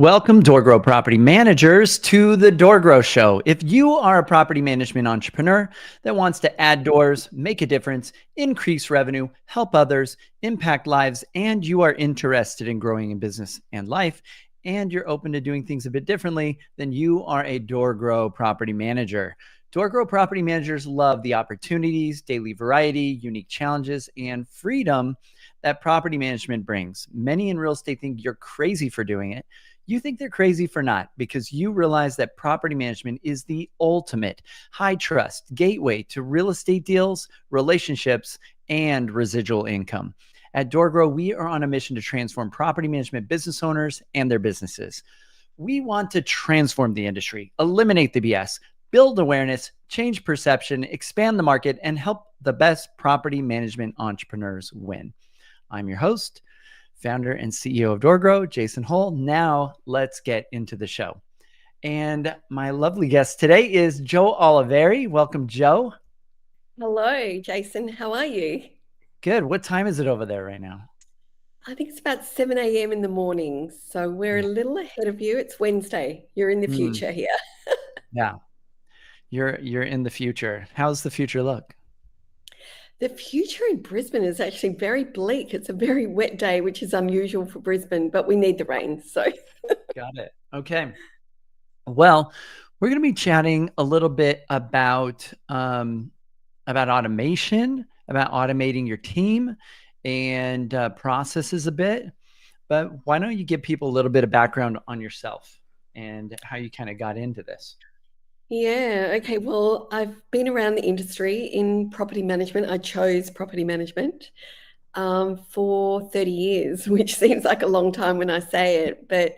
Welcome, DoorGrow property managers, to the DoorGrow Show. If you are a property management entrepreneur that wants to add doors, make a difference, increase revenue, help others, impact lives, and you are interested in growing in business and life, and you're open to doing things a bit differently, then you are a DoorGrow property manager. DoorGrow property managers love the opportunities, daily variety, unique challenges, and freedom that property management brings. Many in real estate think you're crazy for doing it. You think they're crazy for not, because you realize that property management is the ultimate high trust gateway to real estate deals, relationships, and residual income. At DoorGrow, we are on a mission to transform property management business owners and their businesses. We want to transform the industry, eliminate the BS, build awareness, change perception, expand the market, and help the best property management entrepreneurs win. I'm your host, founder and CEO of DoorGrow, Jason Hull. Now let's get into the show. And my lovely guest today is Joe Oliveri. Welcome, Joe. Hello, Jason. How are you? Good. What time is it over there right now? I think it's about 7 a.m. in the morning. So we're a little ahead of you. It's Wednesday. You're in the future here. Yeah. You're in the future. How's the future look? The future in Brisbane is actually very bleak. It's a very wet day, which is unusual for Brisbane, but we need the rain. So Got it. Okay. Well, we're going to be chatting a little bit about automation, about automating your team and processes a bit. But why don't you give people a little bit of background on yourself and how you kind of got into this? yeah, okay. Well, I've been around the industry in property management. I chose property management for 30 years, which seems like a long time when I say it, but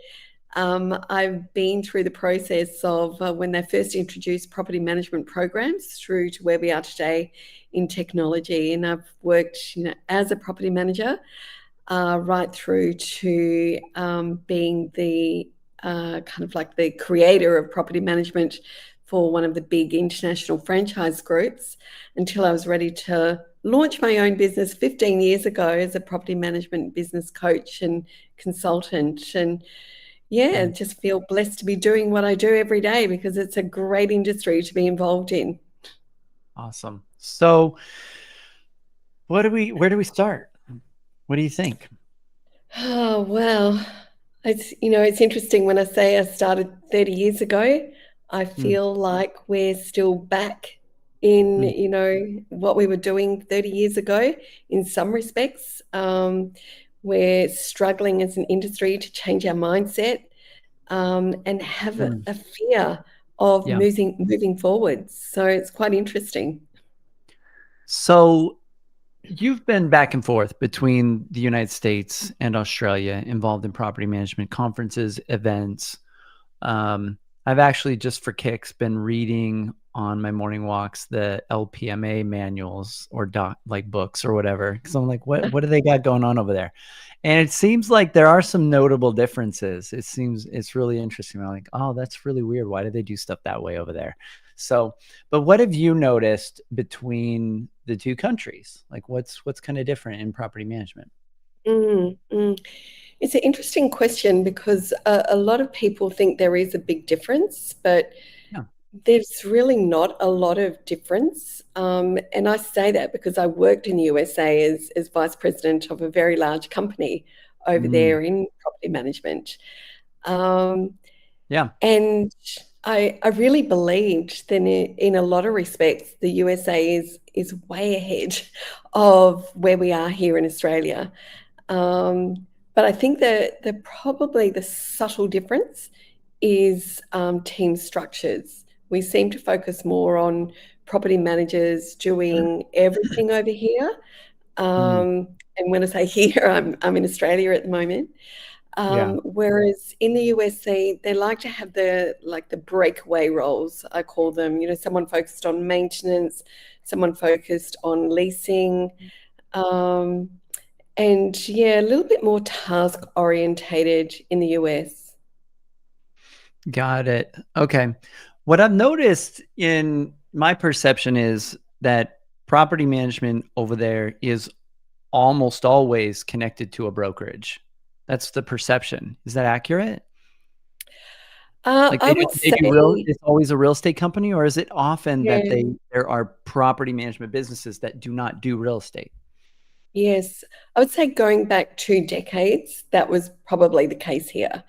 I've been through the process of when they first introduced property management programs through to where we are today in technology. And I've worked, as a property manager right through to being the kind of like the creator of property management for one of the big international franchise groups until I was ready to launch my own business 15 years ago as a property management business coach and consultant. And yeah, just feel blessed to be doing what I do every day because it's a great industry to be involved in. Awesome. So where do we start? What do you think? Oh, well, it's interesting when I say I started 30 years ago, I Mm, feel like we're still back in, mm, what we were doing 30 years ago in some respects. We're struggling as an industry to change our mindset and have a, mm. a fear of Yeah. moving forwards. So it's quite interesting. So you've been back and forth between the United States and Australia, involved in property management conferences, events. I've actually, just for kicks, been reading on my morning walks the LPMA manuals or like books or whatever, because I'm like, what do they got going on over there? And it seems like there are some notable differences. It's really interesting. I'm like, oh, that's really weird. Why do they do stuff that way over there? So, but what have you noticed between the two countries? Like, what's kind of different in property management? Mm, mm. It's an interesting question because a lot of people think there is a big difference, but Yeah. there's really not a lot of difference. And I say that because I worked in the USA as vice president of a very large company over Mm, there in property management. Um, yeah. and I really believed that in a lot of respects, the USA is way ahead of where we are here in Australia. But I think that probably the subtle difference is team structures. We seem to focus more on property managers doing everything over here. Mm, And when I say here, I'm in Australia at the moment. yeah. Whereas in the USA, they like to have the breakaway roles, I call them, someone focused on maintenance, someone focused on leasing, um, and yeah, a little bit more task orientated in the US. Got it. Okay. What I've noticed in my perception is that property management over there is almost always connected to a brokerage. That's the perception. Is that accurate? Like I would they do real say, it's always a real estate company, or is it often that yeah, there are property management businesses that do not do real estate? yes. I would say going back 2 decades, that was probably the case here.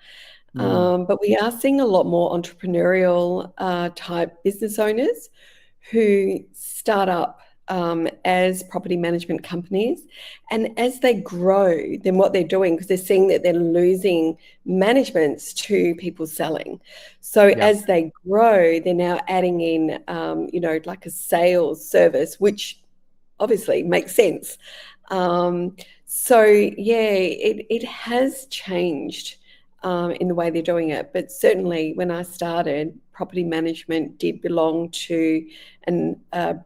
Mm, But we are seeing a lot more entrepreneurial type business owners who start up as property management companies. And as they grow, then what they're doing, because they're seeing that they're losing managements to people selling. So yeah, as they grow, they're now adding in, like a sales service, which obviously makes sense. Um, so yeah, it has changed in the way they're doing it. But certainly, when I started, property management did belong to an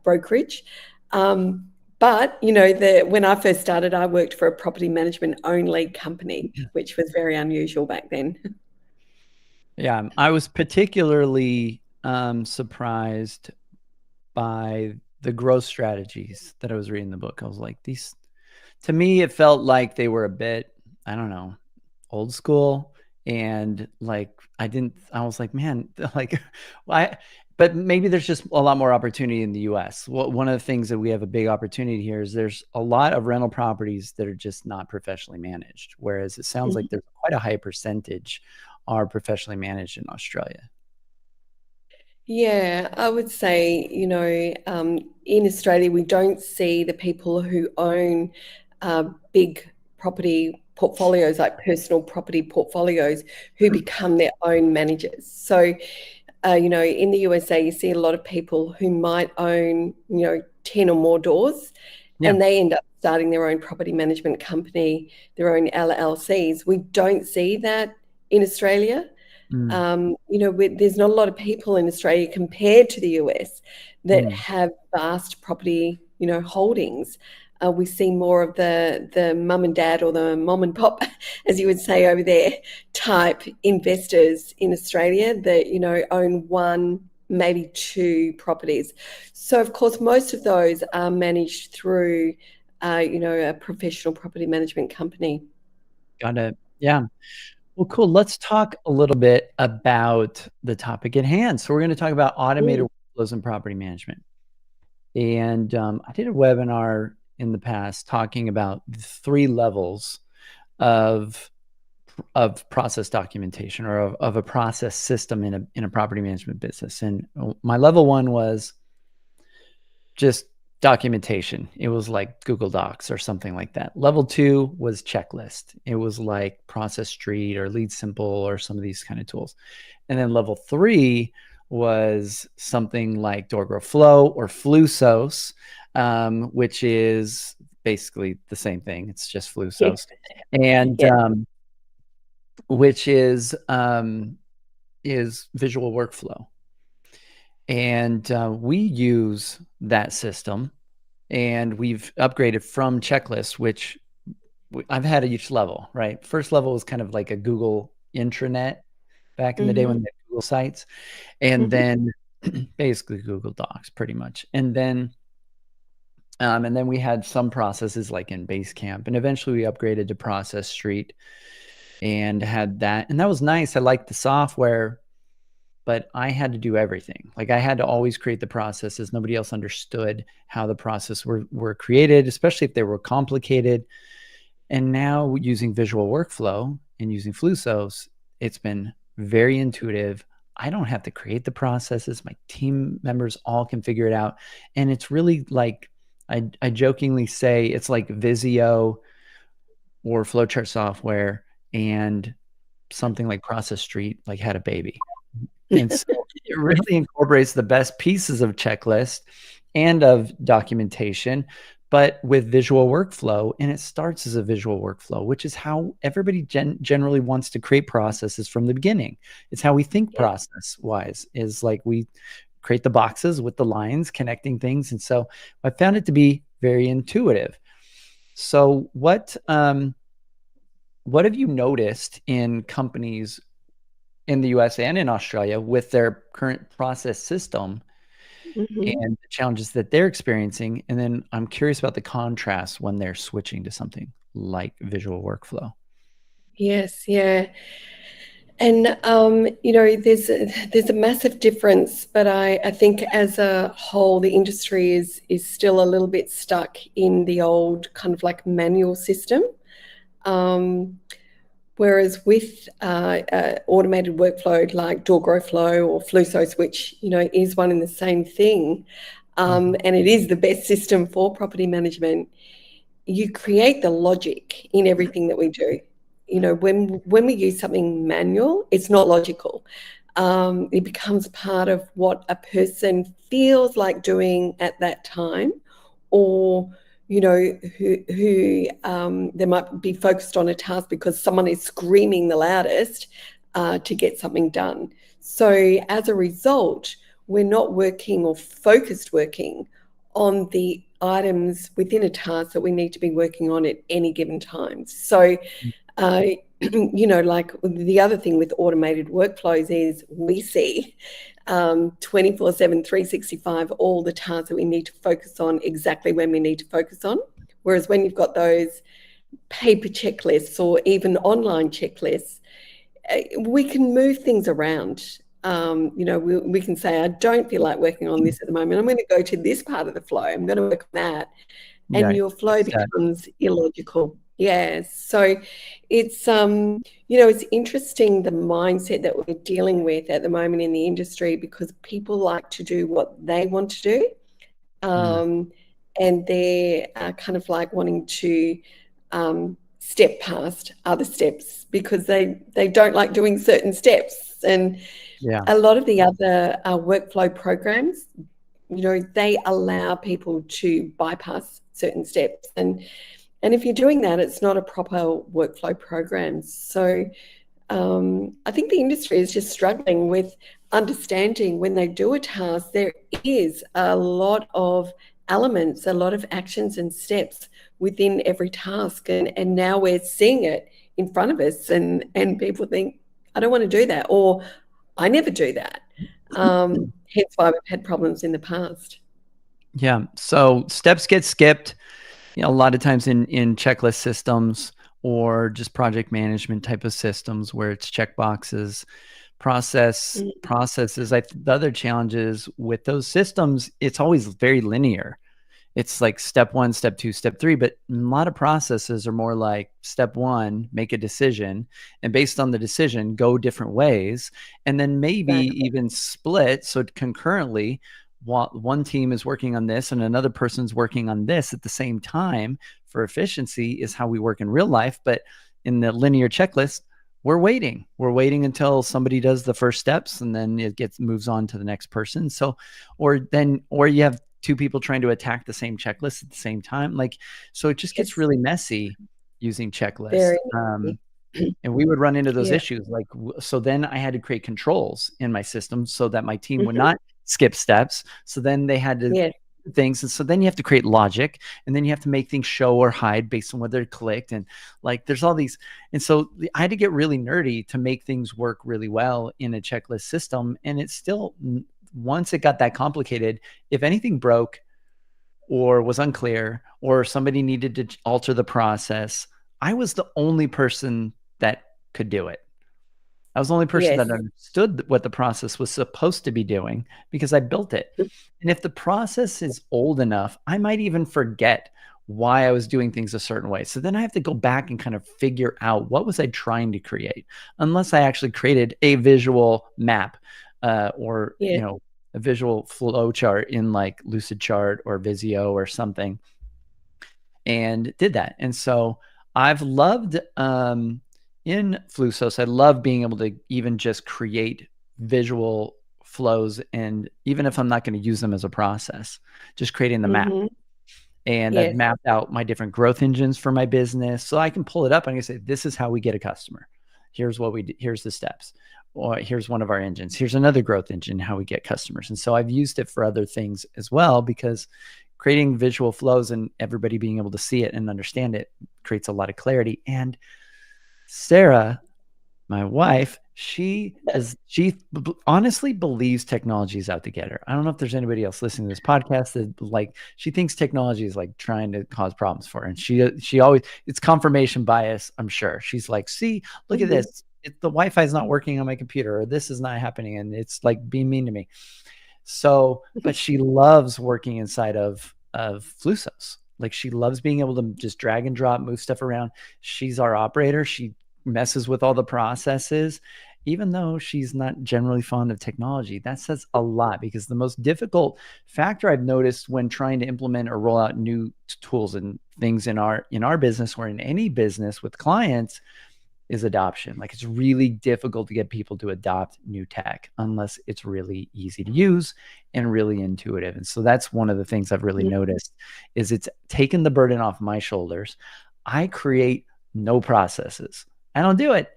brokerage. But when I first started, I worked for a property management only company, which was very unusual back then. yeah. I was particularly surprised by the growth strategies that I was reading in the book. I was like, these to me, it felt like they were a bit, I don't know, old school. And like, I was like, man, like, why? But maybe there's just a lot more opportunity in the US. Well, one of the things that we have a big opportunity here is there's a lot of rental properties that are just not professionally managed. Whereas it sounds like there's quite a high percentage are professionally managed in Australia. Yeah, I would say, in Australia, we don't see the people who own big property portfolios, like personal property portfolios, who become their own managers. So, in the USA, you see a lot of people who might own, 10 or more doors, Yeah. and they end up starting their own property management company, their own LLCs. We don't see that in Australia. Mm, There's not a lot of people in Australia compared to the US that mm. have vast property, holdings. We see more of the mum and dad or the mom and pop, as you would say over there, type investors in Australia that own one, maybe two properties. So of course, most of those are managed through, a professional property management company. Got it. Yeah. Well, cool. Let's talk a little bit about the topic at hand. So we're going to talk about automated Mm, workflows in property management. And I did a webinar in the past talking about the 3 levels of process documentation, or of a process system in a property management business. And my level 1 was just documentation. It was like Google Docs or something like that. Level 2 was checklist. It was like Process Street or Lead Simple or some of these kind of tools. And then level 3 was something like DoorGrow Flow or Flusos, which is basically the same thing. It's just yeah, Flusos, and yeah. which is visual workflow. And we use that system, and we've upgraded from checklist, which I've had at each level, right? First level was kind of like a Google intranet back in the day when Hmm. they had Google Sites, and Hmm. then basically Google Docs pretty much. And then we had some processes like in Basecamp, and eventually we upgraded to Process Street and had that. And that was nice. I liked the software, but I had to do everything. Like I had to always create the processes. Nobody else understood how the process were created, especially if they were complicated. And now using visual workflow and using Flusos, it's been very intuitive. I don't have to create the processes. My team members all can figure it out. And it's really like, I jokingly say it's like Visio or flowchart software and something like Process Street like had a baby. And so it really incorporates the best pieces of checklist and of documentation, but with visual workflow. And it starts as a visual workflow, which is how everybody generally wants to create processes from the beginning. It's how we think Yeah. process wise, is like we create the boxes with the lines connecting things. And so I found it to be very intuitive. So what have you noticed in companies in the US and in Australia with their current process system Hmm. and the challenges that they're experiencing? And then I'm curious about the contrast when they're switching to something like visual workflow. Yes, yeah. And there's a massive difference, but I think as a whole, the industry is still a little bit stuck in the old kind of like manual system. Whereas with automated workflow like DoorGrowFlow or Flusos, which is one and the same thing, and it is the best system for property management, you create the logic in everything that we do. When we use something manual, it's not logical. It becomes part of what a person feels like doing at that time, or who they might be focused on a task because someone is screaming the loudest to get something done. So as a result, we're not working or focused working on the items within a task that we need to be working on at any given time. So, like the other thing with automated workflows is we see 24/7, 365, all the tasks that we need to focus on exactly when we need to focus on. Whereas when you've got those paper checklists or even online checklists, we can move things around. We can say, I don't feel like working on this at the moment. I'm going to go to this part of the flow. I'm going to work on that. And your flow becomes illogical. Yeah. So it's, it's interesting the mindset that we're dealing with at the moment in the industry, because people like to do what they want to do. And they're kind of like wanting to step past other steps because they don't like doing certain steps. And a lot of the other workflow programs, they allow people to bypass certain steps. And if you're doing that, it's not a proper workflow program. So I think the industry is just struggling with understanding when they do a task, there is a lot of elements, a lot of actions and steps within every task. And now we're seeing it in front of us, and people think, I don't want to do that, or I never do that. Hence why we've had problems in the past. Yeah. So steps get skipped, a lot of times in checklist systems or just project management type of systems where it's check boxes, processes. The other challenges with those systems, it's always very linear. It's like step 1, step 2, step 3, but a lot of processes are more like step 1, make a decision, and based on the decision, go different ways, and then maybe even split. So concurrently, one team is working on this and another person's working on this at the same time for efficiency is how we work in real life. But in the linear checklist, we're waiting until somebody does the first steps and then it moves on to the next person. So, or you have two people trying to attack the same checklist at the same time. So it just gets really messy using checklists. And we would run into those issues. So then I had to create controls in my system so that my team would not skip steps. So then they had to do things. And so then you have to create logic, and then you have to make things show or hide based on whether they're clicked. And there's all these. And so I had to get really nerdy to make things work really well in a checklist system. And it's still, once it got that complicated, if anything broke or was unclear or somebody needed to alter the process, I was the only person that could do it. I was the only person that understood what the process was supposed to be doing because I built it. And if the process is old enough, I might even forget why I was doing things a certain way. So then I have to go back and kind of figure out what was I trying to create, unless I actually created a visual map or a visual flow chart in like Lucidchart or Visio or something, and did that. And so I've loved in Flusos, I love being able to even just create visual flows, and even if I'm not going to use them as a process, just creating the map. And I've mapped out my different growth engines for my business, so I can pull it up and I can say, this is how we get a customer. Here's what we do. Here's the steps. Or here's one of our engines. Here's another growth engine, how we get customers. And so I've used it for other things as well, because creating visual flows and everybody being able to see it and understand it creates a lot of clarity. And Sarah, my wife, she honestly believes technology is out to get her. I don't know if there's anybody else listening to this podcast that she thinks technology is trying to cause problems for her. And she always, it's confirmation bias, I'm sure. She's like, see, look at this. the Wi-Fi is not working on my computer, or this is not happening, and it's like being mean to me. So, but she loves working inside of Flusos. Like she loves being able to just drag and drop, move stuff around. She's our operator. She messes with all the processes, even though she's not generally fond of technology. That says a lot, because the most difficult factor I've noticed when trying to implement or roll out new tools and things in our business, or in any business with clients, is adoption. Like it's really difficult to get people to adopt new tech unless it's really easy to use and really intuitive. And so that's one of the things I've really noticed, is it's taken the burden off my shoulders. I create no processes. I don't do it.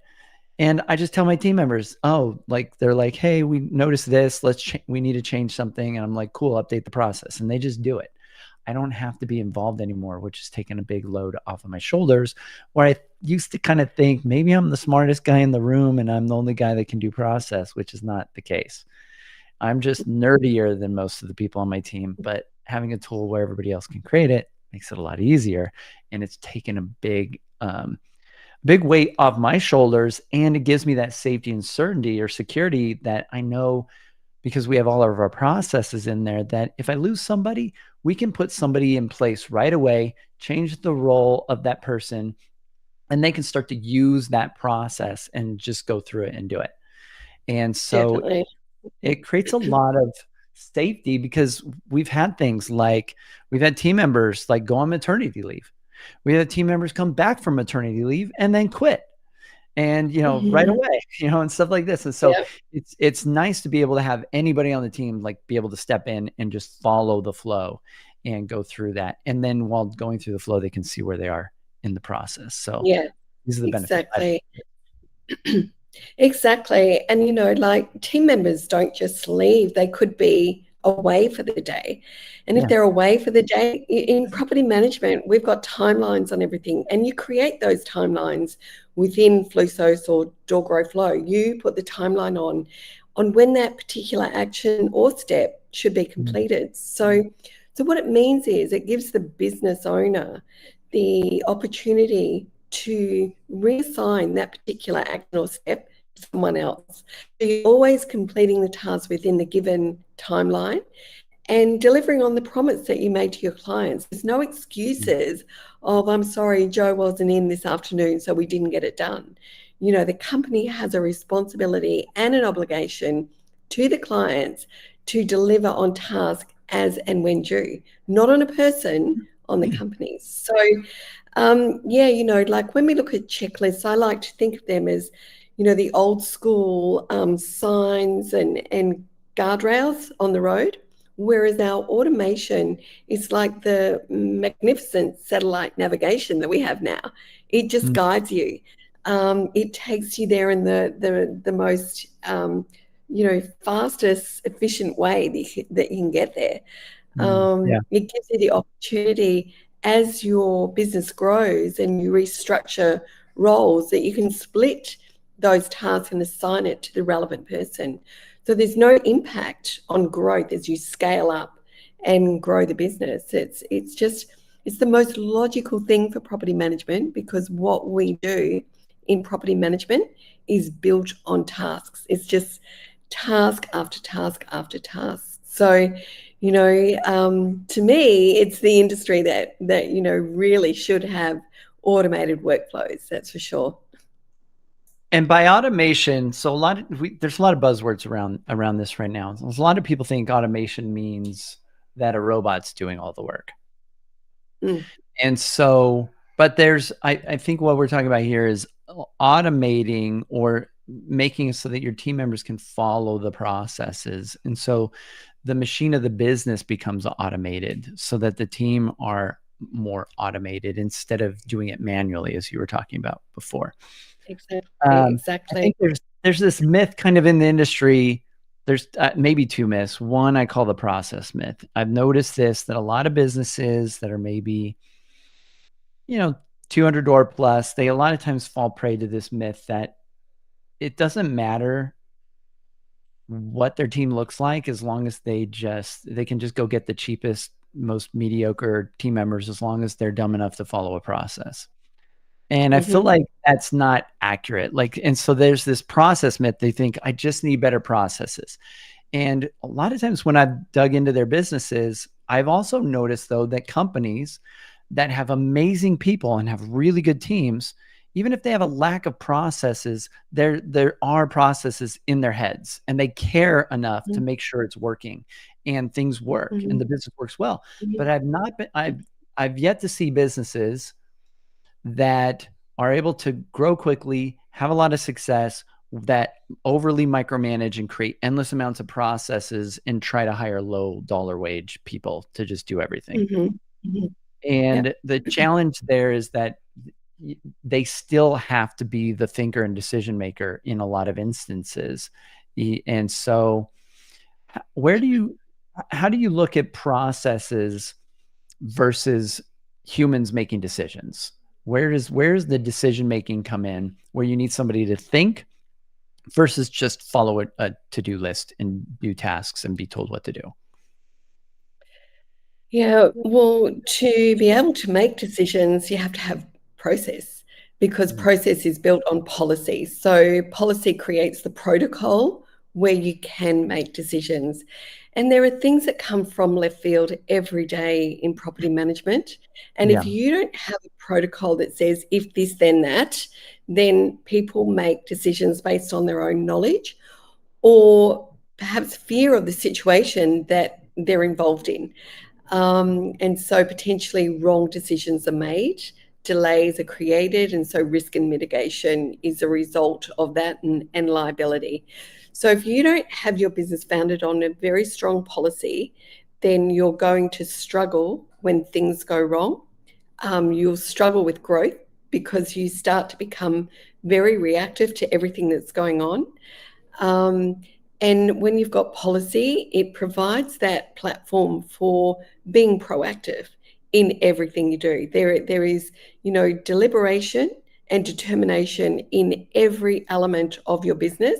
And I just tell my team members, oh, like they're like, hey, we noticed this. We need to change something. And I'm like, cool, update the process. And they just do it. I don't have to be involved anymore, which has taken a big load off of my shoulders, where I used to kind of think maybe I'm the smartest guy in the room and I'm the only guy that can do process, which is not the case. I'm just nerdier than most of the people on my team, but having a tool where everybody else can create it makes it a lot easier. And it's taken a big weight off my shoulders. And it gives me that safety and certainty or security that I know, because we have all of our processes in there, that if I lose somebody, we can put somebody in place right away, change the role of that person, and they can start to use that process and just go through it and do it. And so Definitely. it creates a lot of safety, because we've had things like we've had team members like go on maternity leave. We had team members come back from maternity leave and then quit, and right away, and stuff like this. And so it's nice to be able to have anybody on the team like be able to step in and just follow the flow and go through that. And then while going through the flow, they can see where they are in the process. So these are the benefits. Exactly. Exactly. And, like team members don't just leave, they could be away for the day. And if they're away for the day, in property management, we've got timelines on everything. And you create those timelines within Flusos or Door Grow Flow. You put the timeline on when that particular action or step should be completed. So what it means is it gives the business owner the opportunity to reassign that particular action or step to someone else. So you're always completing the task within the given timeline and delivering on the promise that you made to your clients. There's no excuses of, I'm sorry, Joe wasn't in this afternoon, so we didn't get it done. The company has a responsibility and an obligation to the clients to deliver on task as and when due, not on a person, on the company. So like when we look at checklists, I like to think of them as, the old school signs and guardrails on the road, whereas our automation is like the magnificent satellite navigation that we have now. It just guides you. It takes you there in the most, fastest, efficient way that you can get there. It gives you the opportunity, as your business grows and you restructure roles, that you can split those tasks and assign it to the relevant person. So there's no impact on growth as you scale up and grow the business. It's the most logical thing for property management, because what we do in property management is built on tasks. It's just task after task after task. So to me, it's the industry that really should have automated workflows. That's for sure. And by automation, so there's a lot of buzzwords around this right now. There's a lot of people think automation means that a robot's doing all the work. And so, but I think what we're talking about here is automating or making it so that your team members can follow the processes. And so the machine of the business becomes automated so that the team are more automated instead of doing it manually, as you were talking about before. Exactly. I think there's this myth kind of in the industry. There's maybe two myths. One I call the process myth. I've noticed that a lot of businesses that are maybe, 200 door plus, they a lot of times fall prey to this myth that it doesn't matter what their team looks like as long as they can just go get the cheapest, most mediocre team members, as long as they're dumb enough to follow a process. And I feel like that's not accurate. Like, and so there's this process myth. They think I just need better processes. And a lot of times when I've dug into their businesses, I've also noticed though that companies that have amazing people and have really good teams, even if they have a lack of processes, there are processes in their heads and they care enough to make sure it's working and things work and the business works well. But I've yet to see businesses that are able to grow quickly, have a lot of success, that overly micromanage and create endless amounts of processes and try to hire low dollar wage people to just do everything. And Yep. the challenge there is that they still have to be the thinker and decision maker in a lot of instances. And so how do you look at processes versus humans making decisions? Where's the decision making come in where you need somebody to think versus just follow a to-do list and do tasks and be told what to do? Yeah, well, to be able to make decisions, you have to have process, because Mm. process is built on policy. So policy creates the protocol where you can make decisions. And there are things that come from left field every day in property management. And Yeah. if you don't have a protocol that says if this, then that, then people make decisions based on their own knowledge or perhaps fear of the situation that they're involved in. And so potentially wrong decisions are made, delays are created, and so risk and mitigation is a result of that, and liability. So if you don't have your business founded on a very strong policy, then you're going to struggle when things go wrong. You'll struggle with growth because you start to become very reactive to everything that's going on. Um, and when you've got policy, it provides that platform for being proactive in everything you do. There is, deliberation and determination in every element of your business.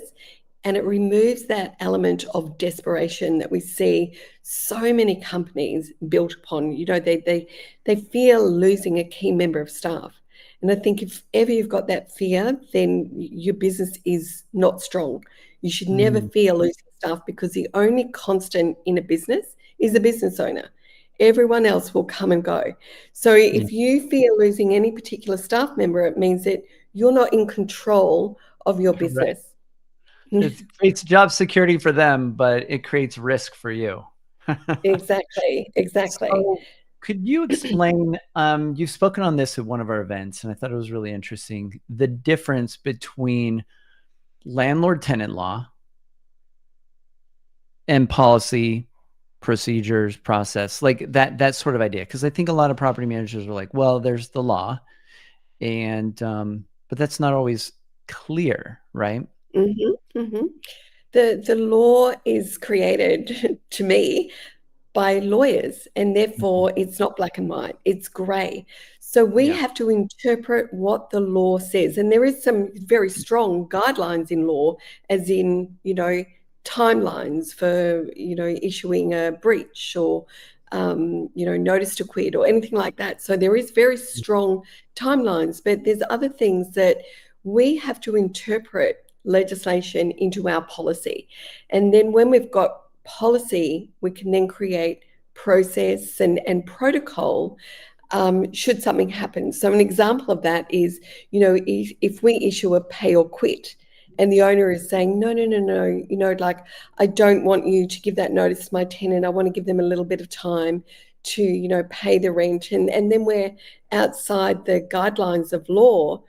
And it removes that element of desperation that we see so many companies built upon. They fear losing a key member of staff. And I think if ever you've got that fear, then your business is not strong. You should never Mm. fear losing staff, because the only constant in a business is the business owner. Everyone else will come and go. So Yeah. if you fear losing any particular staff member, it means that you're not in control of your Right. business. It creates job security for them, but it creates risk for you. Exactly. So could you explain, you've spoken on this at one of our events, and I thought it was really interesting, the difference between landlord-tenant law and policy, procedures, process, like that sort of idea. Because I think a lot of property managers are like, well, there's the law, and but that's not always clear, right? The law is created to me by lawyers, and Mhm. therefore it's not black and white, it's grey. So we Yeah. have to interpret what the law says. And there is some very strong guidelines in law, as in, timelines for, issuing a breach or, notice to quit or anything like that. So there is very strong timelines, but there's other things that we have to interpret legislation into our policy. And then when we've got policy, we can then create process and protocol should something happen. So an example of that is, if we issue a pay or quit and the owner is saying, no, no, no, no, like, I don't want you to give that notice to my tenant. I want to give them a little bit of time to, pay the rent. And then we're outside the guidelines of law,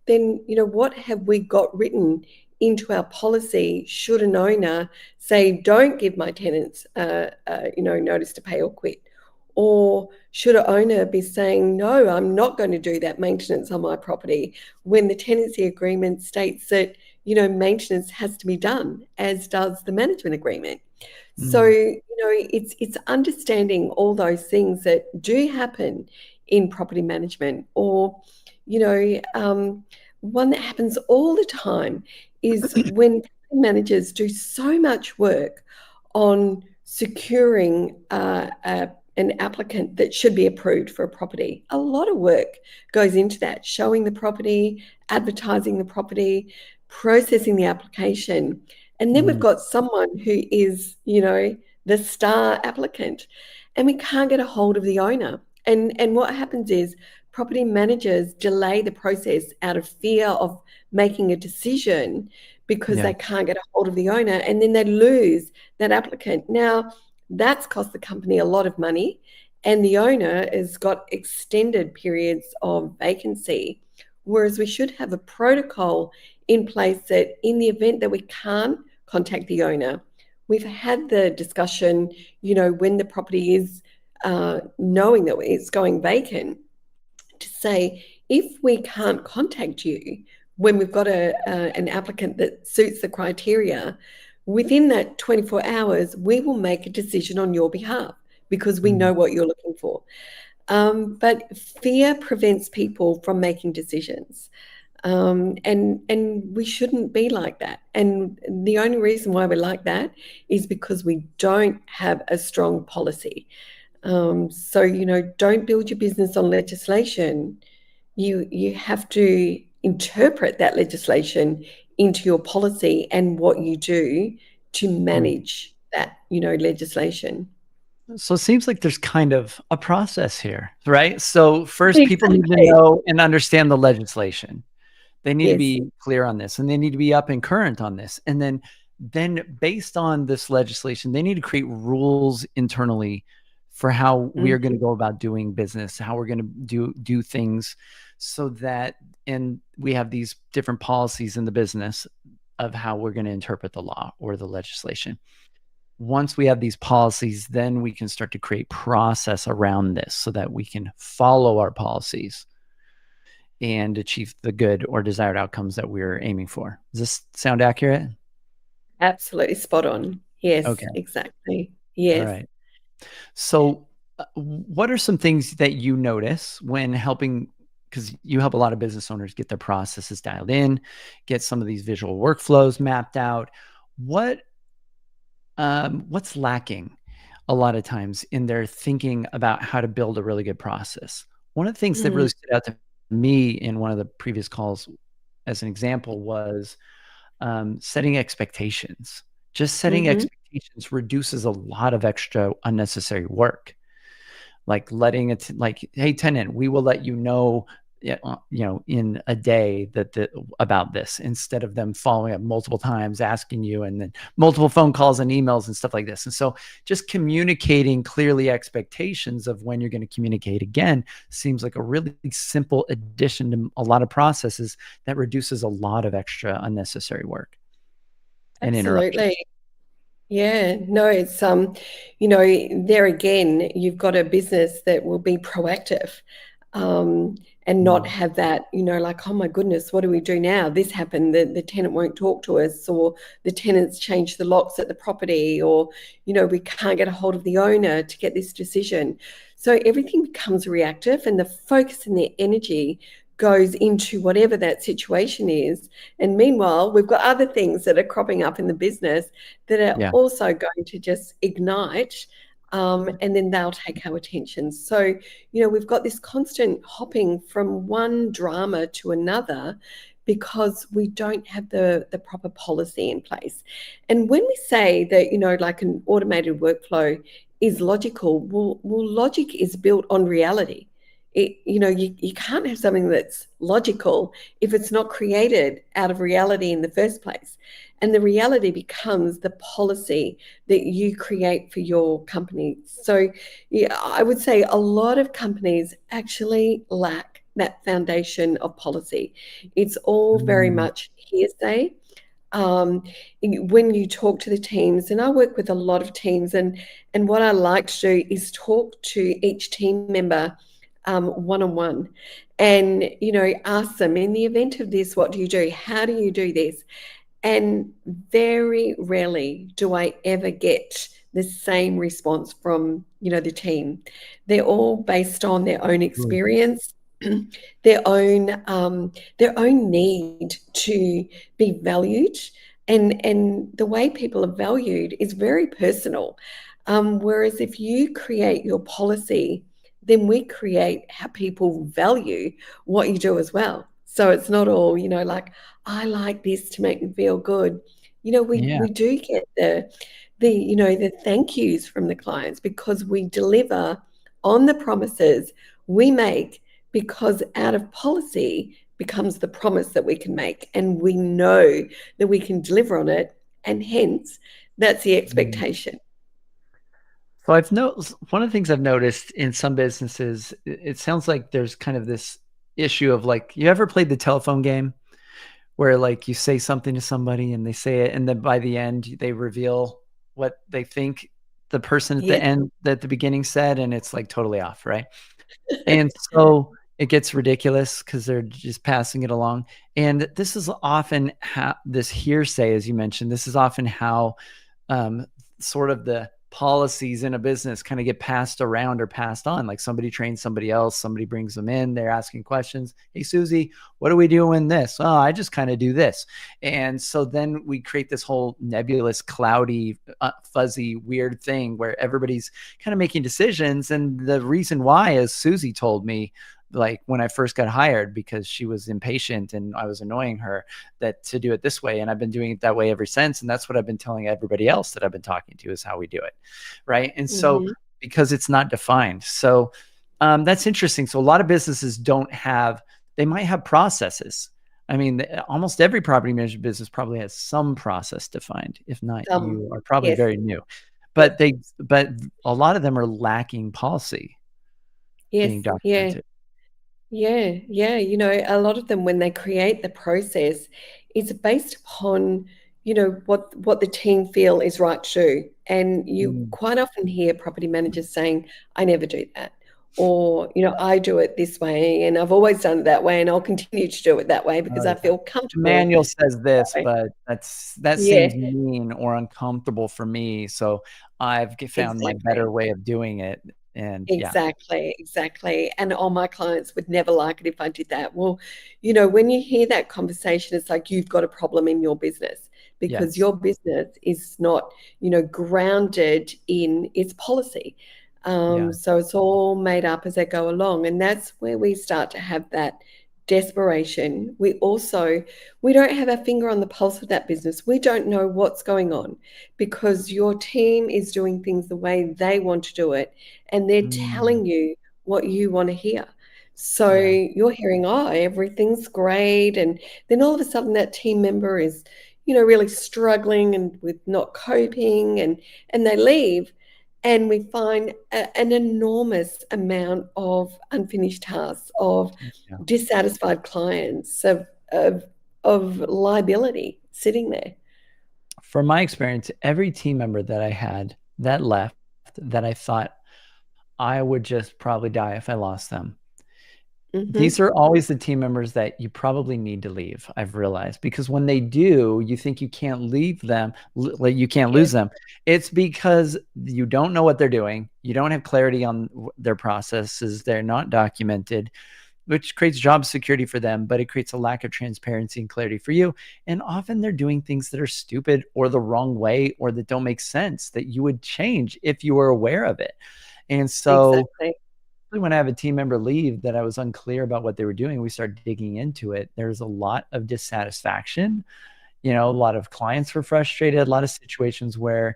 then, what have we got written into our policy should an owner say, don't give my tenants, notice to pay or quit? Or should an owner be saying, no, I'm not going to do that maintenance on my property, when the tenancy agreement states that, maintenance has to be done, as does the management agreement? So, Mm. it's understanding all those things that do happen in property management. Or, one that happens all the time is when managers do so much work on securing an applicant that should be approved for a property. A lot of work goes into that, showing the property, advertising the property, processing the application. And then we've Mm, got someone who is, the star applicant, and we can't get a hold of the owner. And what happens is property managers delay the process out of fear of making a decision because yeah. they can't get a hold of the owner, and then they lose that applicant. Now, that's cost the company a lot of money, and the owner has got extended periods of vacancy. Whereas we should have a protocol in place that in the event that we can't contact the owner, we've had the discussion, when the property is knowing that it's going vacant, to say, if we can't contact you when we've got an applicant that suits the criteria, within that 24 hours, we will make a decision on your behalf because we Mm. know what you're looking for. But fear prevents people from making decisions. And we shouldn't be like that. And the only reason why we're like that is because we don't have a strong policy. So, don't build your business on legislation. You have to interpret that legislation into your policy and what you do to Mm. manage that, legislation. So it seems like there's kind of a process here, right? So first, people need to Exactly. know and understand the legislation. They need to Yes. be clear on this, and they need to be up and current on this. And then based on this legislation, they need to create rules internally for how we are going to Mhm. go about doing business, how we're going to do things, so that, and we have these different policies in the business of how we're going to interpret the law or the legislation. Once we have these policies, then we can start to create process around this so that we can follow our policies and achieve the good or desired outcomes that we're aiming for. Does this sound accurate? Absolutely spot on. Okay. Yes, exactly. All Yes. right. So, what are some things that you notice when helping? Because you help a lot of business owners get their processes dialed in, get some of these visual workflows mapped out. What what's lacking a lot of times in their thinking about how to build a really good process? One of the things that Mm, really stood out to me in one of the previous calls, as an example, was setting expectations. Just setting mhm. expectations reduces a lot of extra unnecessary work. Like letting it, like, hey, tenant, we will let you know, yeah, in a day about this, instead of them following up multiple times, asking you, and then multiple phone calls and emails and stuff like this. And so, just communicating clearly expectations of when you're going to communicate again seems like a really simple addition to a lot of processes that reduces a lot of extra unnecessary work and interruptions. Absolutely. Yeah, no, it's there again, you've got a business that will be proactive, and not Mm. have that, like, oh my goodness, what do we do now? This happened, the tenant won't talk to us, or the tenants changed the locks at the property, or, we can't get a hold of the owner to get this decision. So everything becomes reactive, and the focus and the energy goes into whatever that situation is. And meanwhile, we've got other things that are cropping up in the business that are Yeah. also going to just ignite, and then they'll take our attention. So, we've got this constant hopping from one drama to another because we don't have the proper policy in place. And when we say that, like an automated workflow is logical, well, logic is built on reality. You can't have something that's logical if it's not created out of reality in the first place. And the reality becomes the policy that you create for your company. So, yeah, I would say a lot of companies actually lack that foundation of policy. It's all very Mm. much hearsay. Um, when you talk to the teams, and I work with a lot of teams, and what I like to do is talk to each team member one on one, and ask them, in the event of this, what do you do? How do you do this? And very rarely do I ever get the same response from, the team. They're all based on their own Mm. experience, their own need to be valued. And the way people are valued is very personal. Whereas if you create your policy, then we create how people value what you do as well. So it's not all, like, I like this to make me feel good. Yeah. We do get the thank yous from the clients because we deliver on the promises we make, because out of policy becomes the promise that we can make, and we know that we can deliver on it, and hence that's the Mm. expectation. So I've noticed one of the things I've noticed in some businesses, it sounds like there's kind of this issue of like, you ever played the telephone game where like you say something to somebody and they say it, and then by the end they reveal what they think the person at the Yes. end at the beginning said, and it's like totally off, right? And so it gets ridiculous because they're just passing it along. And this is often how this hearsay, as you mentioned, this is often how um, sort of the policies in a business kind of get passed around or passed on. Like somebody trains somebody else, somebody brings them in, they're asking questions. Hey, Susie, what do we do in this? Oh, I just kind of do this. And so then we create this whole nebulous, cloudy, fuzzy, weird thing where everybody's kind of making decisions. And the reason why is Susie told me, like when I first got hired, because she was impatient and I was annoying her, that to do it this way. And I've been doing it that way ever since. And that's what I've been telling everybody else that I've been talking to is how we do it. Right. And so Mhm. because it's not defined. So that's interesting. So a lot of businesses don't have, they might have processes. I mean, almost every property management business probably has some process defined. If not, you are probably Yes. very new. Yep. But a lot of them are lacking policy Yes. being Yeah. documented. Yeah. Yeah. A lot of them, when they create the process, it's based upon, what the team feel is right to do. And you Mm. quite often hear property managers saying, I never do that. Or, I do it this way and I've always done it that way and I'll continue to do it that way Oh, because I yeah. feel The comfortable manual says that this, way. but that Yeah, seems mean or uncomfortable for me, so I've found my exactly. better way of doing it, and yeah. Exactly, exactly. And all my clients would never like it if I did that. Well, when you hear that conversation, it's like you've got a problem in your business because Yes. your business is not, grounded in its policy. Yeah. So it's all made up as they go along. And that's where we start to have that desperation. We don't have our finger on the pulse of that business. We don't know what's going on because your team is doing things the way they want to do it, and they're Mm, telling you what you want to hear. So yeah. you're hearing, oh, everything's great. And then all of a sudden that team member is, really struggling and with not coping, and they leave. And we find an enormous amount of unfinished tasks, of Yeah. dissatisfied clients, of liability sitting there. From my experience, every team member that I had that left, that I thought I would just probably die if I lost them, these Hmm. are always the team members that you probably need to leave, I've realized, because when they do, you think you can't leave them, like you can't Yeah, lose them. It's because you don't know what they're doing. You don't have clarity on their processes. They're not documented, which creates job security for them, but it creates a lack of transparency and clarity for you. And often they're doing things that are stupid or the wrong way or that don't make sense that you would change if you were aware of it. And so exactly. when I have a team member leave that I was unclear about what they were doing, we start digging into it. There's a lot of dissatisfaction. A lot of clients were frustrated, a lot of situations where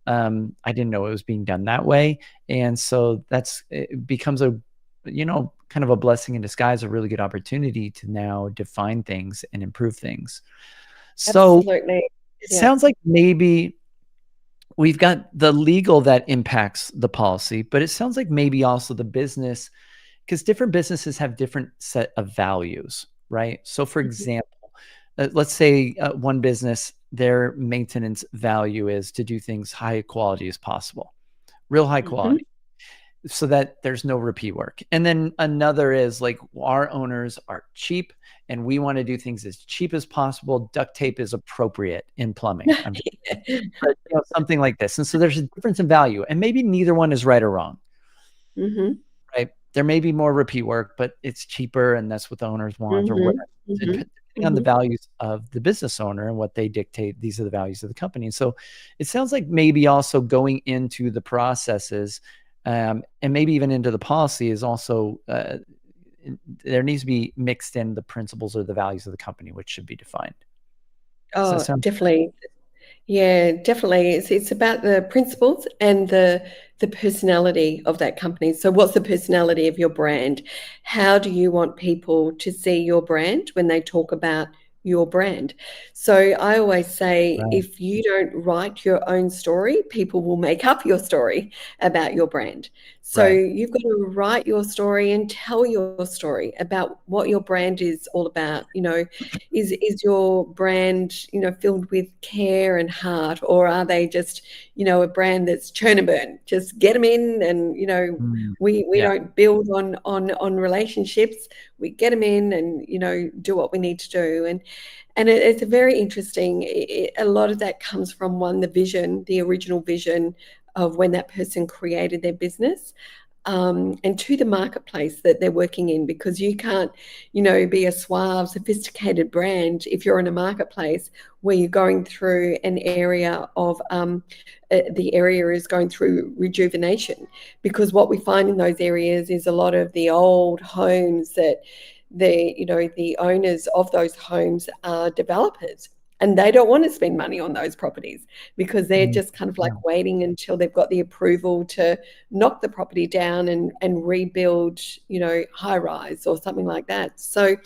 I didn't know it was being done that way. And so it becomes kind of a blessing in disguise, a really good opportunity to now define things and improve things. So Absolutely. it Yeah. sounds like maybe we've got the legal that impacts the policy, but it sounds like maybe also the business, because different businesses have different set of values, right? So for Mhm. example, let's say one business, their maintenance value is to do things high quality as possible, real high Mhm. quality, so that there's no repeat work. And then another is like our owners are cheap and we want to do things as cheap as possible. Duct tape is appropriate in plumbing. I'm just, but, something like this. And so there's a difference in value, and maybe neither one is right or wrong, Mhm. right? There may be more repeat work, but it's cheaper and that's what the owners want or Mhm. whatever. It Mhm. on the values of the business owner and what they dictate. These are the values of the company. And so it sounds like maybe also going into the processes and maybe even into the policy is also, there needs to be mixed in the principles or the values of the company, which should be defined. Does that Oh, sound? definitely. Yeah, definitely. It's about the principles and the personality of that company. So what's the personality of your brand? How do you want people to see your brand when they talk about your brand? So I always say Right. if you don't write your own story, people will make up your story about your brand. So Right. you've got to write your story and tell your story about what your brand is all about. Is your brand, filled with care and heart, or are they just, a brand that's churn and burn? Just get them in, and we Yeah. don't build on relationships. We get them in, and do what we need to do. And it's very interesting. A lot of that comes from the vision, the original vision of when that person created their business. And to the marketplace that they're working in, because you can't, be a suave, sophisticated brand if you're in a marketplace where you're going through an area of, the area is going through rejuvenation. Because what we find in those areas is a lot of the old homes that the owners of those homes are developers, and they don't want to spend money on those properties because they're just kind of like Yeah. waiting until they've got the approval to knock the property down and rebuild, high rise or something like that. So,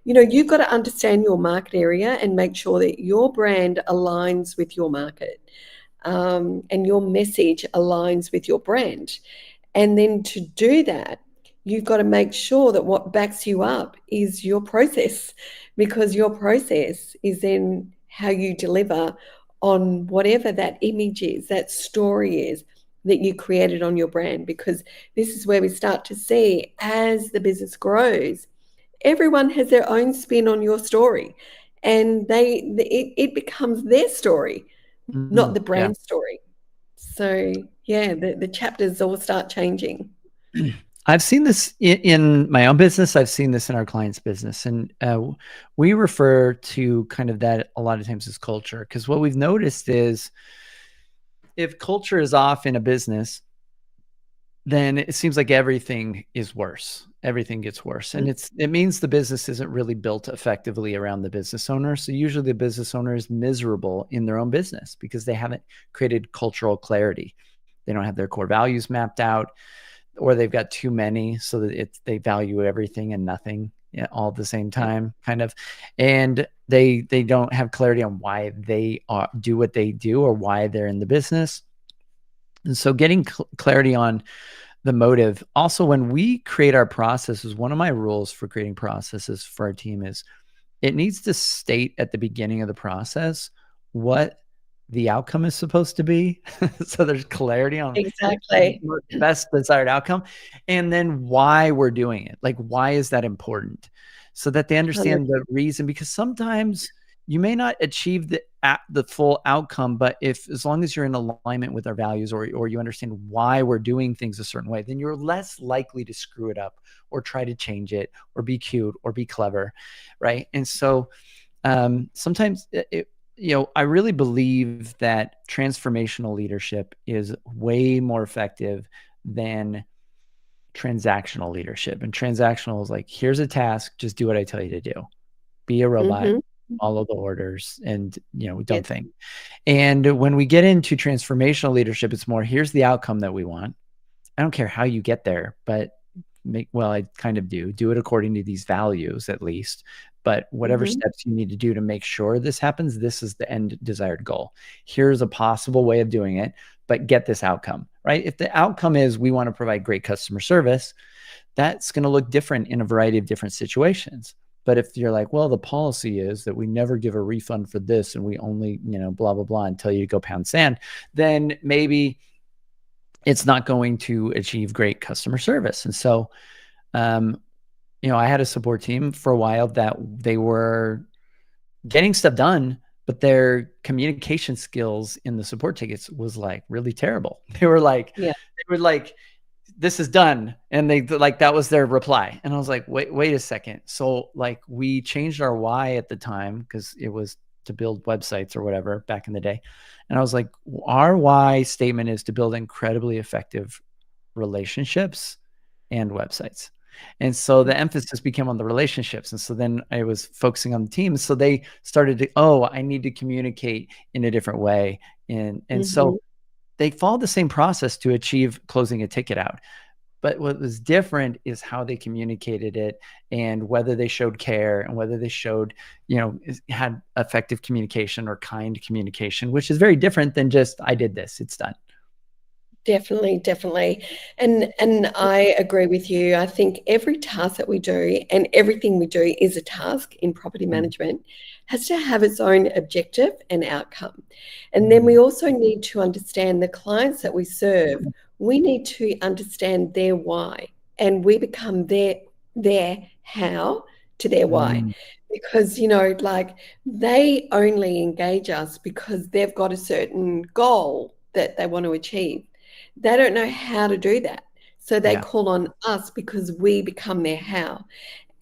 you've got to understand your market area and make sure that your brand aligns with your market, and your message aligns with your brand. And then to do that, you've got to make sure that what backs you up is your process, because your process is then how you deliver on whatever that image is, that story is that you created on your brand. Because this is where we start to see, as the business grows, everyone has their own spin on your story, and it becomes their story, not the Yeah. brand story. So yeah, the chapters all start changing. I've seen this in my own business. I've seen this in our clients' business. And we refer to kind of that a lot of times as culture, because what we've noticed is if culture is off in a business, then it seems like everything is worse. Everything gets worse. And it means the business isn't really built effectively around the business owner. So usually the business owner is miserable in their own business because they haven't created cultural clarity. They don't have their core values mapped out, or they've got too many so that they value everything and nothing all at the same time, kind of. And they don't have clarity on why they do what they do or why they're in the business. And so getting clarity on the motive. Also, when we create our processes, one of my rules for creating processes for our team is it needs to state at the beginning of the process what the outcome is supposed to be. So there's clarity on Exactly. the best desired outcome, and then why we're doing it. Like, why is that important? So that they understand 100%. the reason, because sometimes you may not achieve the full outcome, but as long as you're in alignment with our values, or you understand why we're doing things a certain way, then you're less likely to screw it up or try to change it or be cute or be clever, right? And so sometimes I really believe that transformational leadership is way more effective than transactional leadership. And transactional is like, here's a task, just do what I tell you to do. Be a robot, Mhm. follow the orders, and don't Yes. think. And when we get into transformational leadership, it's more, here's the outcome that we want. I don't care how you get there, but I kind of do it according to these values at least. But whatever Mhm. steps you need to do to make sure this happens, this is the end desired goal. Here's a possible way of doing it, but get this outcome, right? If the outcome is we want to provide great customer service, that's going to look different in a variety of different situations. But if you're like, well, the policy is that we never give a refund for this and we only, blah, blah, blah, and tell you to go pound sand, then maybe it's not going to achieve great customer service. And so, I had a support team for a while that they were getting stuff done, but their communication skills in the support tickets was like really terrible. They were like, Yeah. this is done. And they like, that was their reply. And I was like, wait a second. So like we changed our why at the time because it was to build websites or whatever back in the day. And I was like, our why statement is to build incredibly effective relationships and websites. And so the emphasis became on the relationships. And so then I was focusing on the team. So they started to, oh, I need to communicate in a different way. And so they followed the same process to achieve closing a ticket out. But what was different is how they communicated it and whether they showed care and whether they showed, had effective communication or kind communication, which is very different than just, I did this, it's done. Definitely. And I agree with you. I think every task that we do and everything we do is a task in property management has to have its own objective and outcome. And then we also need to understand the clients that we serve. We need to understand their why, and we become their how to their why. Because, like they only engage us because they've got a certain goal that they want to achieve. They don't know how to do that. So they call on us because we become their how.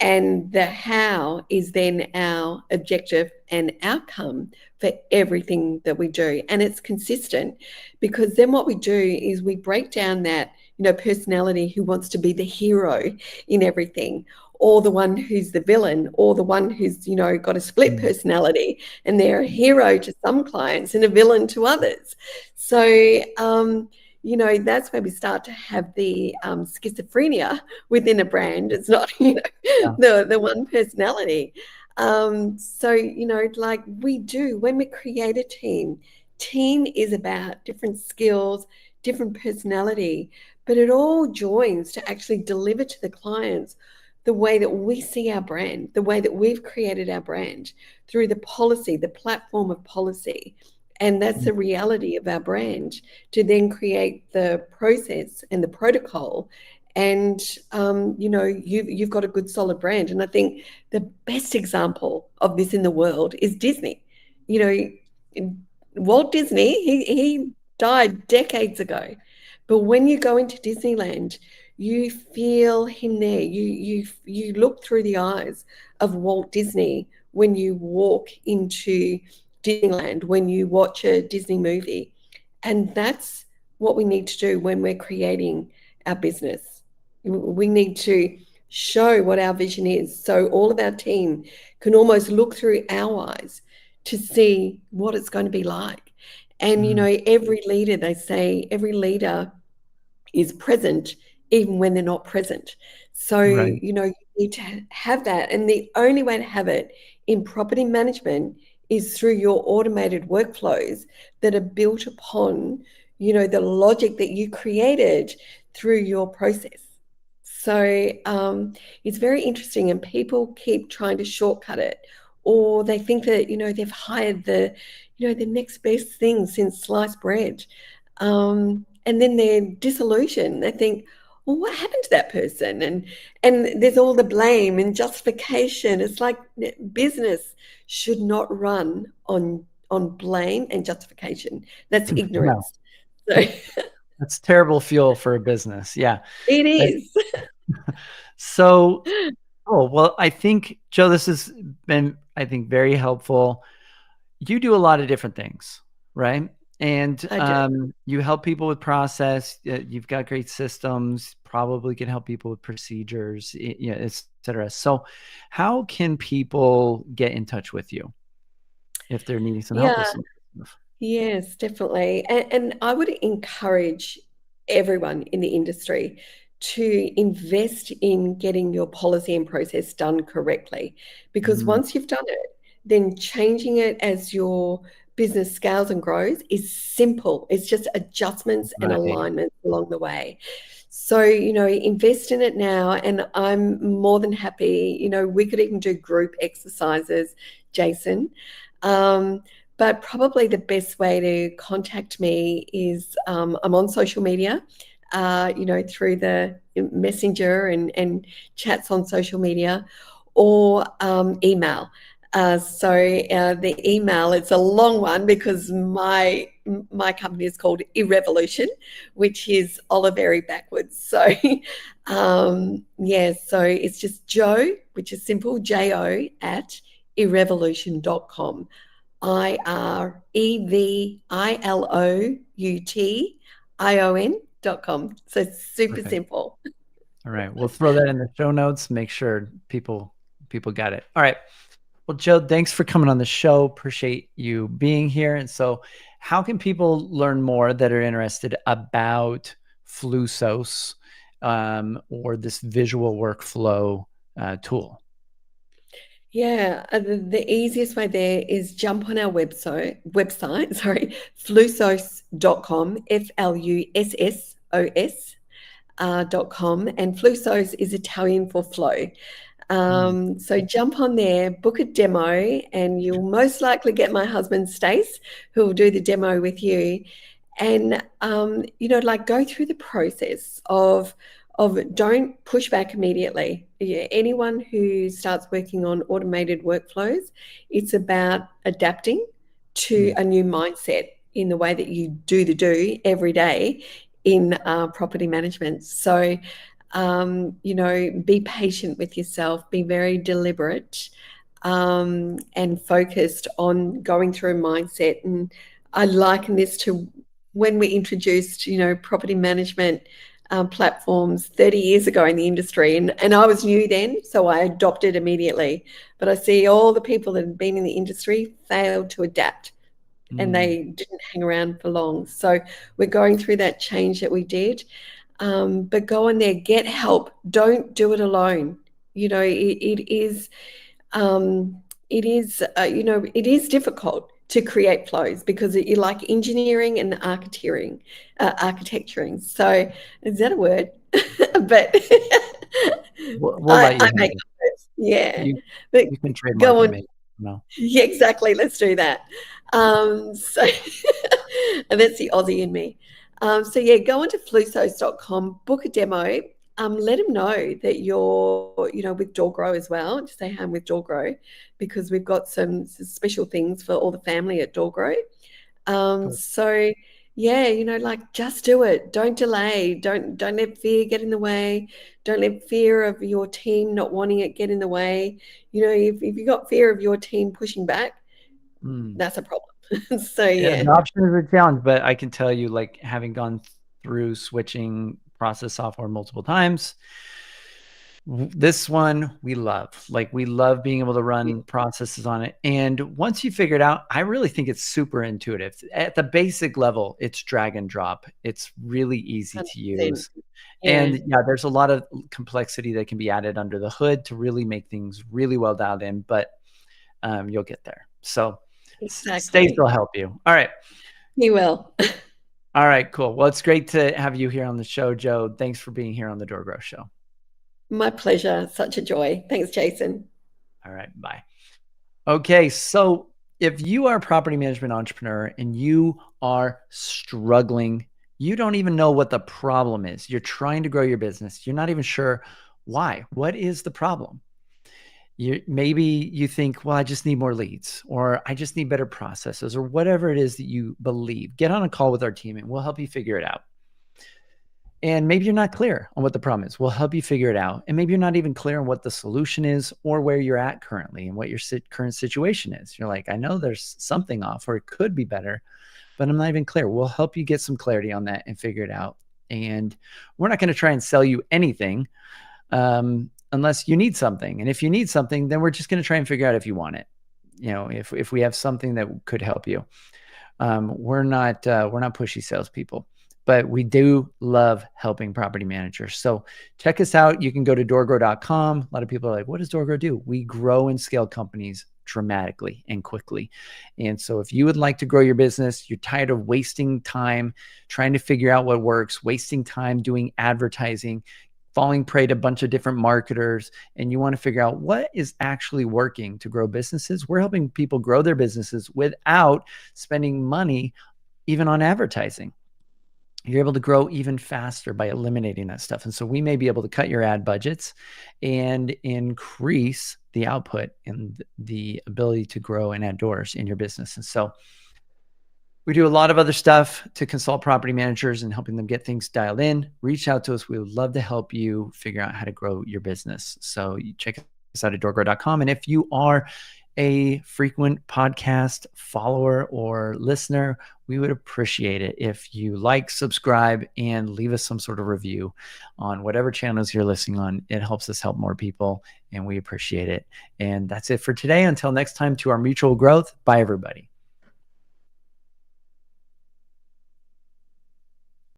And the how is then our objective and outcome for everything that we do. And it's consistent because then what we do is we break down that, personality who wants to be the hero in everything, or the one who's the villain, or the one who's, got a split personality and they're a hero to some clients and a villain to others. So, that's where we start to have the schizophrenia within a brand. It's not, the one personality. So, like we do when we create a team is about different skills, different personality, but it all joins to actually deliver to the clients the way that we see our brand, the way that we've created our brand through the policy, the platform of policy. And that's the reality of our brand, to then create the process and the protocol. And, you've got a good solid brand. And I think the best example of this in the world is Disney. Walt Disney, he died decades ago. But when you go into Disneyland, you feel him there. You look through the eyes of Walt Disney when you walk into Disneyland, when you watch a Disney movie. And that's what we need to do when we're creating our business. We need to show what our vision is so all of our team can almost look through our eyes to see what it's going to be like. And, every leader, they say, every leader is present even when they're not present. So, you need to have that. And the only way to have it in property management is through your automated workflows that are built upon, the logic that you created through your process. So it's very interesting, and people keep trying to shortcut it, or they think that, they've hired the next best thing since sliced bread. And then they're disillusioned. They think, well, what happened to that person? And there's all the blame and justification. It's like business should not run on blame and justification. That's ignorance. No. So that's terrible fuel for a business. Yeah. It is. So, well, I think, Joe, this has been, I think, very helpful. You do a lot of different things, right? And you help people with process. You've got great systems, probably can help people with procedures, et cetera. So how can people get in touch with you if they're needing some help with some stuff? Yes, definitely. And I would encourage everyone in the industry to invest in getting your policy and process done correctly. Because once you've done it, then changing it as your business scales and grows is simple. It's just adjustments and alignments along the way. So, invest in it now. And I'm more than happy, we could even do group exercises, Jason. But probably the best way to contact me is I'm on social media, through the messenger and chats on social media, or email. The email, it's a long one because my company is called Revolution, which is Oliveri backwards. So so it's just Joe, which is simple, JO at irrevolution.com. IREVILOUTION.com. So super Perfect. simple. All right. We'll throw that in the show notes. Make sure people got it. All right. Well, Joe, thanks for coming on the show. Appreciate you being here. And so, how can people learn more that are interested about Flusos or this visual workflow tool? Yeah, the easiest way there is jump on our website, sorry, flusos.com, FLUSSOS.com, and Flusos is Italian for flow. So jump on there, book a demo, and you'll most likely get my husband Stace, who will do the demo with you. And like go through the process of don't push back immediately. Yeah, anyone who starts working on automated workflows, it's about adapting to a new mindset in the way that you do every day in property management. So be patient with yourself, be very deliberate, and focused on going through a mindset. And I liken this to when we introduced, property management platforms 30 years ago in the industry. And I was new then, so I adopted immediately. But I see all the people that have been in the industry failed to adapt and they didn't hang around for long. So we're going through that change that we did. But go in there, get help. Don't do it alone. It is difficult to create flows because you like engineering and architecturing. So is that a word? But We'll let you I have make it. up words. Yeah. You, But you can trademark go it, on. maybe. No. Yeah, exactly. Let's do that. So and that's the Aussie in me. Go onto flusos.com, book a demo. Let them know that you're, with DoorGrow as well. Just say, hey, I'm with DoorGrow because we've got some special things for all the family at DoorGrow. Cool. Just do it. Don't delay. Don't let fear get in the way. Don't let fear of your team not wanting it get in the way. If you got fear of your team pushing back, that's a problem. Yeah, the option is a challenge, but I can tell you, like, having gone through switching process software multiple times, this one we love. Like, we love being able to run processes on it. And once you figure it out, I really think it's super intuitive. At the basic level, it's drag and drop. It's really easy to use. And yeah, there's a lot of complexity that can be added under the hood to really make things really well dialed in, but you'll get there. So Stace will help you. All right. He will. All right, cool. Well, it's great to have you here on the show, Joe. Thanks for being here on the DoorGrow Show. My pleasure. Such a joy. Thanks, Jason. All right, bye. Okay, so if you are a property management entrepreneur and you are struggling, you don't even know what the problem is. You're trying to grow your business. You're not even sure why. What is the problem? Maybe you think, well, I just need more leads, or I just need better processes, or whatever it is that you believe. Get on a call with our team and we'll help you figure it out. And maybe you're not clear on what the problem is. We'll help you figure it out. And maybe you're not even clear on what the solution is or where you're at currently and what your current situation is. You're like, I know there's something off or it could be better, but I'm not even clear. We'll help you get some clarity on that and figure it out. And we're not going to try and sell you anything unless you need something. And if you need something, then we're just going to try and figure out if you want it. If we have something that could help you. We're not pushy salespeople, but we do love helping property managers. So check us out. You can go to doorgrow.com. A lot of people are like, what does DoorGrow do? We grow and scale companies dramatically and quickly. And so if you would like to grow your business, you're tired of wasting time trying to figure out what works, wasting time doing advertising, falling prey to a bunch of different marketers, and you want to figure out what is actually working to grow businesses, we're helping people grow their businesses without spending money even on advertising. You're able to grow even faster by eliminating that stuff. And so we may be able to cut your ad budgets and increase the output and the ability to grow and add doors in your business. And so we do a lot of other stuff to consult property managers and helping them get things dialed in. Reach out to us. We would love to help you figure out how to grow your business. So you check us out at doorgrow.com. And if you are a frequent podcast follower or listener, we would appreciate it if you like, subscribe, and leave us some sort of review on whatever channels you're listening on. It helps us help more people, and we appreciate it. And that's it for today. Until next time, to our mutual growth. Bye, everybody.